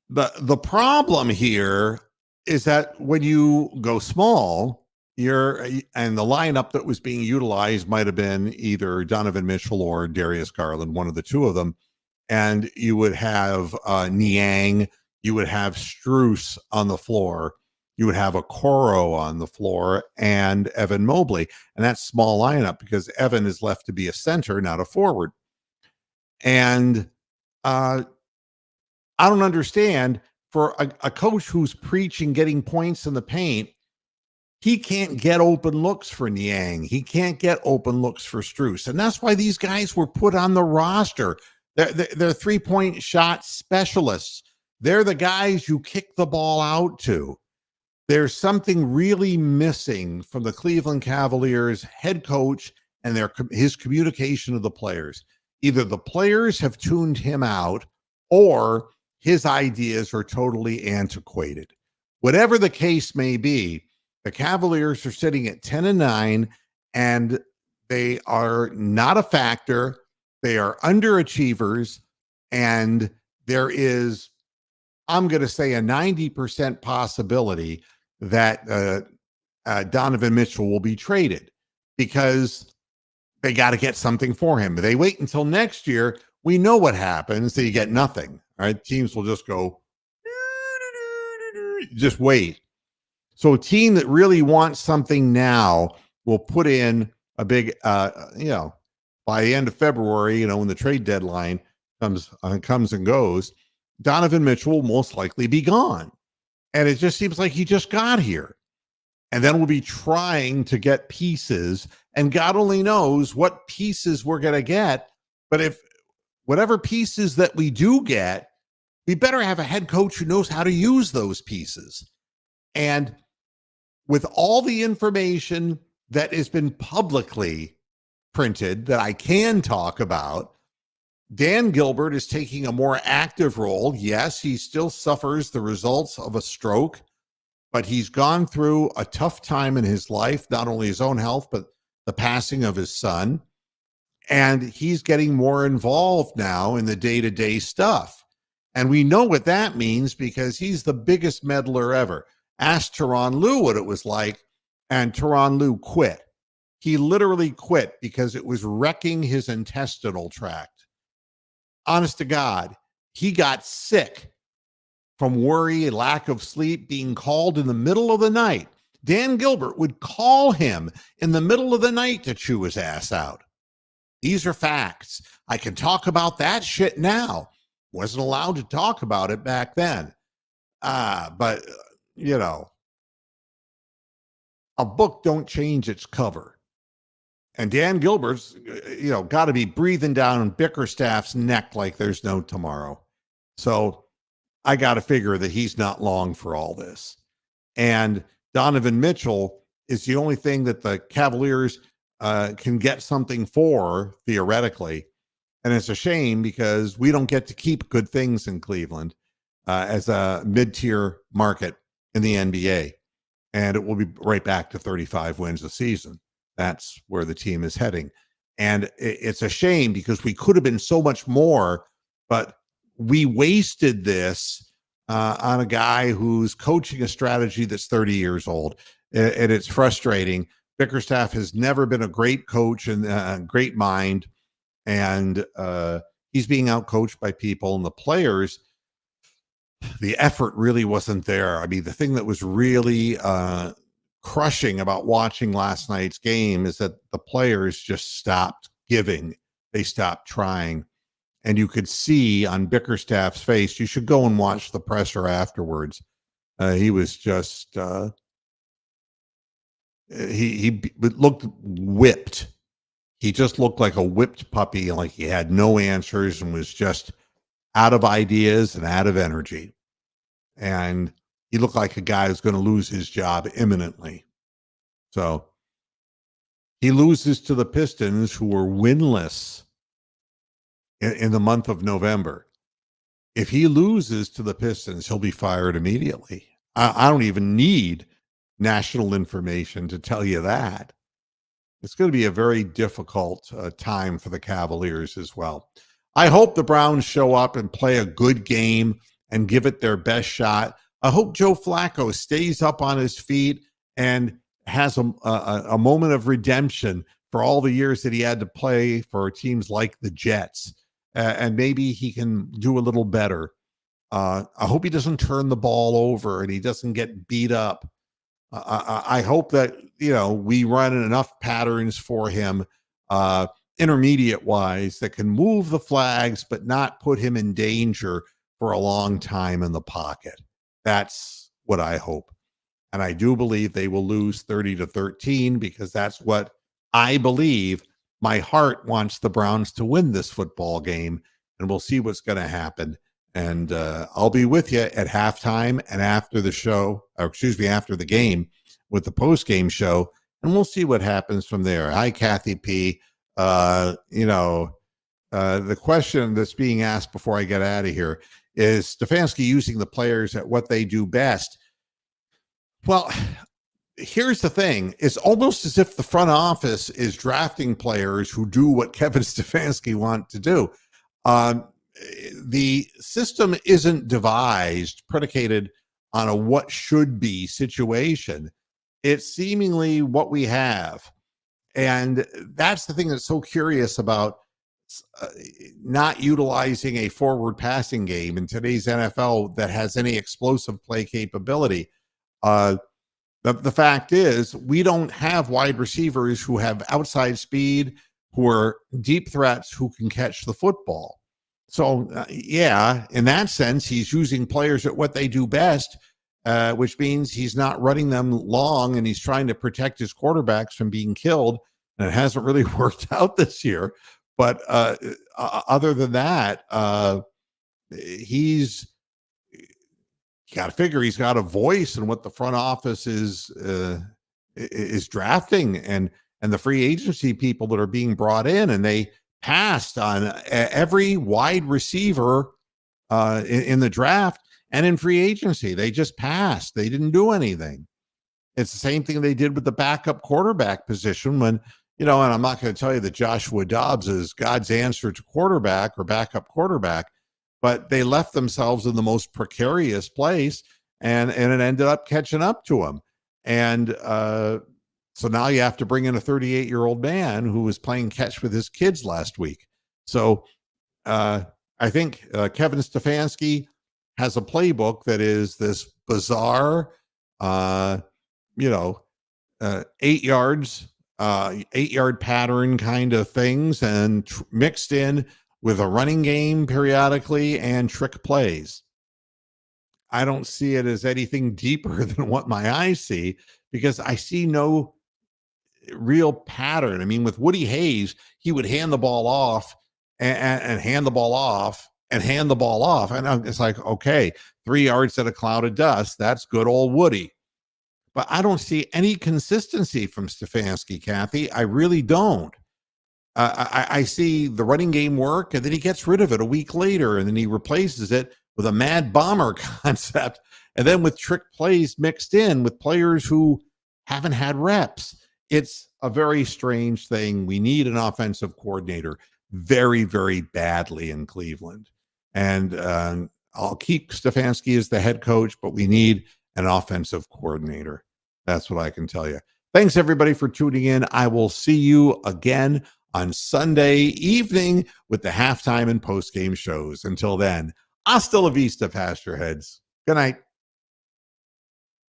A: The problem here is that when you go small, and the lineup that was being utilized might have been either Donovan Mitchell or Darius Garland, one of the two of them. And you would have Niang, you would have Strus on the floor, you would have Okoro on the floor, and Evan Mobley. And that's small lineup because Evan is left to be a center, not a forward. And I don't understand, for a coach who's preaching getting points in the paint, he can't get open looks for Niang. He can't get open looks for Strus. And that's why these guys were put on the roster. They're 3-point shot specialists. They're the guys you kick the ball out to. There's something really missing from the Cleveland Cavaliers head coach and his communication to the players. Either the players have tuned him out or his ideas are totally antiquated. Whatever the case may be, the Cavaliers are sitting at 10-9, and they are not a factor. They are underachievers, and there is, I'm going to say, a 90% possibility that Donovan Mitchell will be traded because they got to get something for him. If they wait until next year, we know what happens. So you get nothing. All right, teams will just go, just wait. So a team that really wants something now will put in a big, by the end of February, when the trade deadline comes and goes, Donovan Mitchell will most likely be gone. And it just seems like he just got here. And then we'll be trying to get pieces, and God only knows what pieces we're going to get. But if whatever pieces that we do get, we better have a head coach who knows how to use those pieces. And with all the information that has been publicly printed that I can talk about, Dan Gilbert is taking a more active role. Yes, he still suffers the results of a stroke, but he's gone through a tough time in his life, not only his own health, but the passing of his son. And he's getting more involved now in the day-to-day stuff. And we know what that means because he's the biggest meddler ever. Ask Tyronn Lue what it was like, and Tyronn Lue quit. He literally quit because it was wrecking his intestinal tract. Honest to God, he got sick from worry and lack of sleep, being called in the middle of the night. Dan Gilbert would call him in the middle of the night to chew his ass out. These are facts. I can talk about that shit now. Wasn't allowed to talk about it back then. But a book don't change its cover. And Dan Gilbert's, got to be breathing down Bickerstaff's neck like there's no tomorrow. So I got to figure that he's not long for all this. And Donovan Mitchell is the only thing that the Cavaliers can get something for, theoretically. And it's a shame because we don't get to keep good things in Cleveland as a mid-tier market in the NBA. And it will be right back to 35 wins a season. That's where the team is heading. And it's a shame because we could have been so much more, but we wasted this on a guy who's coaching a strategy that's 30 years old. And it's frustrating. Bickerstaff has never been a great coach and great mind, and he's being outcoached by people, and the players, the effort really wasn't there. I mean, the thing that was really crushing about watching last night's game is that the players just stopped giving. They stopped trying. And you could see on Bickerstaff's face, you should go and watch the presser afterwards. He was just, he looked whipped. He just looked like a whipped puppy, like he had no answers and was just out of ideas and out of energy. And he looked like a guy who's going to lose his job imminently. So he loses to the Pistons, who were winless in the month of November. If he loses to the Pistons, he'll be fired immediately. I don't even need national information to tell you that. It's going to be a very difficult time for the Cavaliers as well. I hope the Browns show up and play a good game and give it their best shot. I hope Joe Flacco stays up on his feet and has a moment of redemption for all the years that he had to play for teams like the Jets. And maybe he can do a little better. I hope he doesn't turn the ball over and he doesn't get beat up. I hope that, we run enough patterns for him, intermediate wise, that can move the flags, but not put him in danger for a long time in the pocket. That's what I hope. And I do believe they will lose 30-13 because that's what I believe. My heart wants the Browns to win this football game, and we'll see what's going to happen. And I'll be with you at halftime and after the show, after the game with the post-game show, and we'll see what happens from there. Hi, Kathy P. The question that's being asked before I get out of here is Stefanski using the players at what they do best? Well, here's the thing. It's almost as if the front office is drafting players who do what Kevin Stefanski wants to do. The system isn't devised, predicated on a what should be situation. It's seemingly what we have. And that's the thing that's so curious about not utilizing a forward passing game in today's NFL that has any explosive play capability. The fact is, we don't have wide receivers who have outside speed, who are deep threats, who can catch the football. So, in that sense, he's using players at what they do best, which means he's not running them long and he's trying to protect his quarterbacks from being killed. And it hasn't really worked out this year. But other than that, he's got to figure he's got a voice in what the front office is drafting and the free agency people that are being brought in, and they passed on every wide receiver in the draft and in free agency. They just passed. They didn't do anything. It's the same thing they did with the backup quarterback position when, and I'm not going to tell you that Joshua Dobbs is God's answer to quarterback or backup quarterback, but they left themselves in the most precarious place, and it ended up catching up to them. And so now you have to bring in a 38-year-old man who was playing catch with his kids last week. So I think Kevin Stefanski has a playbook that is this bizarre, 8 yards, 8-yard pattern kind of things, and mixed in with a running game periodically and trick plays. I don't see it as anything deeper than what my eyes see, because I see no real pattern. I mean, with Woody Hayes, he would hand the ball off and hand the ball off and hand the ball off. And it's like, okay, 3 yards in a cloud of dust. That's good old Woody. But I don't see any consistency from Stefanski, Kathy. I really don't. I see the running game work, and then he gets rid of it a week later, and then he replaces it with a mad bomber concept, and then with trick plays mixed in with players who haven't had reps. It's a very strange thing. We need an offensive coordinator very, very badly in Cleveland. And I'll keep Stefanski as the head coach, but we need an offensive coordinator. That's what I can tell you. Thanks, everybody, for tuning in. I will see you again on Sunday evening with the halftime and post-game shows. Until then, hasta la vista, Pasture Heads. Good night.